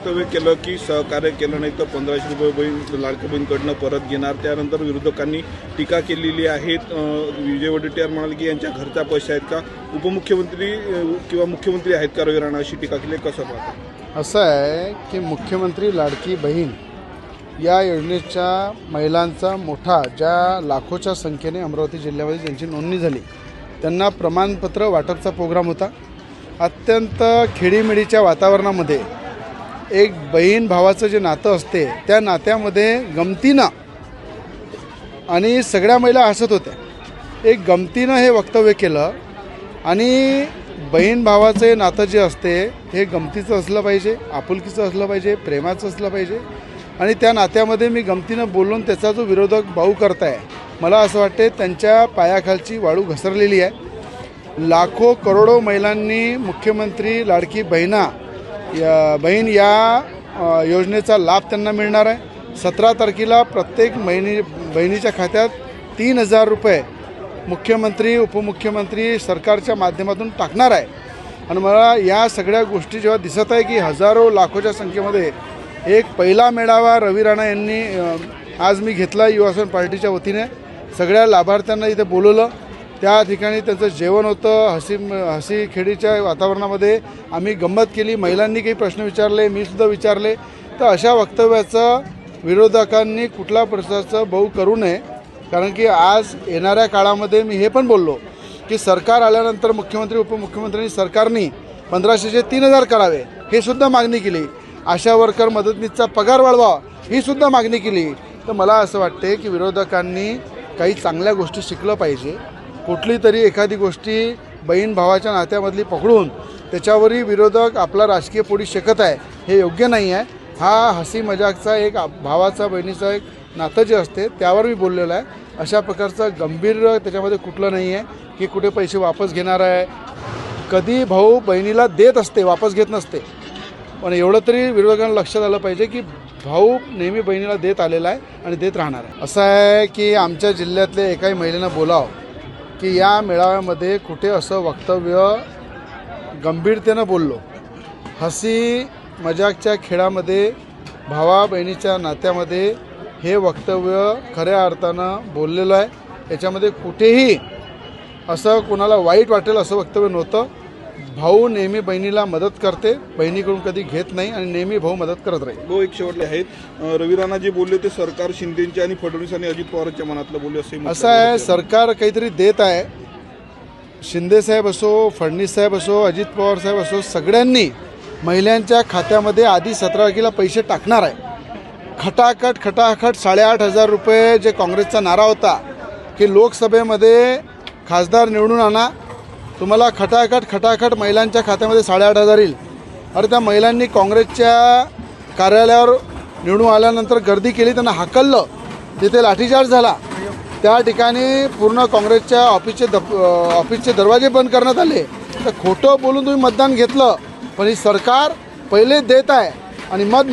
वक्तव्य केलं की सहकार्य केलं नाही तर 1500 रुपये बहीण लाडक्या बहीणकडनं परत घेणार। त्यानंतर विरोधकांनी टीका केलेली आहे। विजय वडेट्टीवार म्हणाले की यांच्या घरचा पैसे आहेत का, उपमुख्यमंत्री किंवा मुख्यमंत्री आहेत का रवी राणा, अशी टीका केली। कसं पाहता? असं आहे की मुख्यमंत्री लाडकी बहीण या योजनेच्या महिलांचा मोठा ज्या लाखोच्या संख्येने अमरावती जिल्ह्यामध्ये ज्यांची नोंदणी झाली त्यांना प्रमाणपत्र वाटपचा प्रोग्राम होता। अत्यंत खेडीमेडीच्या वातावरणामध्ये एक बहीण भावाचं जे नातं असते त्या नात्यामध्ये गमतीनं, आणि सगळ्या महिला हसत होत्या, एक गमतीनं हे वक्तव्य केलं। आणि बहीण भावाचे नातं जे असते हे गमतीचं असलं पाहिजे, आपुलकीचं असलं पाहिजे, प्रेमाचं असलं पाहिजे। आणि त्या नात्यामध्ये मी गमतीनं बोलून त्याचा जो विरोधक भाऊ करताय, मला असं वाटते त्यांच्या पायाखालची वाळू घसरलेली आहे। लाखो करोडो महिलांनी मुख्यमंत्री लाडकी बहीण या योजनेचा लाभ त्यांना मिळणार आहे। 17 तारखेला प्रत्येक बहिणीच्या खात्यात 3000 रुपये मुख्यमंत्री उपमुख्यमंत्री सरकारच्या माध्यमातून टाकणार आहे। आणि मला या सगळ्या गोष्टी जेव्हा दिसत आहे की हजारो लाखोच्या संख्येमध्ये एक पहिला मेळावा रवी राणा यांनी आज मी घेतला युवासेना पार्टीच्या वतीने, सगळ्या लाभार्थ्यांना इथे बोलवलं। त्या ठिकाणी त्यांचं जेवण होतं, हसी खेळीच्या वातावरणामध्ये आम्ही गंमत केली, महिलांनी काही प्रश्न विचारले, मी सुद्धा विचारले। तर अशा वक्तव्याचं विरोधकांनी कुठल्या प्रकारचं बहु करू नये, कारण की आज येणाऱ्या काळामध्ये मी हे पण बोललो की सरकार आल्यानंतर मुख्यमंत्री उपमुख्यमंत्र्यांनी सरकारने 1500चे 3000 करावे हे सुद्धा मागणी केली। आशा वर्कर मदतनीसचा पगार वाढवा ही सुद्धा मागणी केली। तर मला असं वाटते की विरोधकांनी काही चांगल्या गोष्टी शिकलं पाहिजे। कुठली तरी एखादी गोष्टी बहीण भावाच्या नात्यामधली पकडून त्याच्यावरही विरोधक आपला राजकीय पोळी शेकत आहे, हे योग्य नाही आहे। हा हसी मजाकचा एक भावाचा बहिणीचा एक नातं जे असते त्यावर मी बोललेलं आहे। अशा प्रकारचं गंभीर त्याच्यामध्ये कुठलं नाही आहे की कुठे पैसे वापस घेणार आहे। कधी भाऊ बहिणीला देत असते, वापस घेत नसते। पण एवढं तरी विरोधकांना लक्षात आलं पाहिजे की भाऊ नेहमी बहिणीला देत आलेला आहे आणि देत राहणार आहे। असं आहे की आमच्या जिल्ह्यातल्या एकाही महिलेनं बोलावं की या मेळाव्यामध्ये कुठे असं वक्तव्य गंभीरतेनं बोललो, हसी मजाकच्या खेळामध्ये भावा बहिणीच्या नात्यामध्ये हे वक्तव्य खऱ्या अर्थानं बोललेलं आहे। याच्यामध्ये कुठेही असं कोणाला वाईट वाटेल असं वक्तव्य नव्हतं। भाऊ नेहमी बहिणीला मदत करते, बहिणीकडून कधी घेत नाही आणि नेहमी भाऊ मदत करत राहील। भाऊ एक शेवटले आहेत, रवी राणा जे बोलले ते सरकार शिंदेचे आणि फडणवीस आणि अजित पवारांच्या मनातलं बोलले असं आहे। सरकार काहीतरी देत आहे, शिंदे साहेब असो, फडणवीस साहेब असो, अजित पवार साहेब असो, सगळ्यांनी महिलांच्या खात्यामध्ये आधी 17 तारखेला पैसे टाकणार आहे। खटाखट 8,500 रुपये जे काँग्रेसचा नारा होता की लोकसभेमध्ये खासदार निवडून आणा, तुम्हाला खटाखट महिलांच्या खात्यामध्ये 8,500 येईल। अरे त्या महिलांनी काँग्रेसच्या कार्यालयावर निवडून आल्यानंतर गर्दी केली, त्यांना हाकललं, तिथे लाठीचार्ज झाला, त्या ठिकाणी पूर्ण काँग्रेसच्या ऑफिसचे दरवाजे बंद करण्यात आले। तर खोटं बोलून तुम्ही मतदान घेतलं, पण ही सरकार पहिले देत आहे आणि मत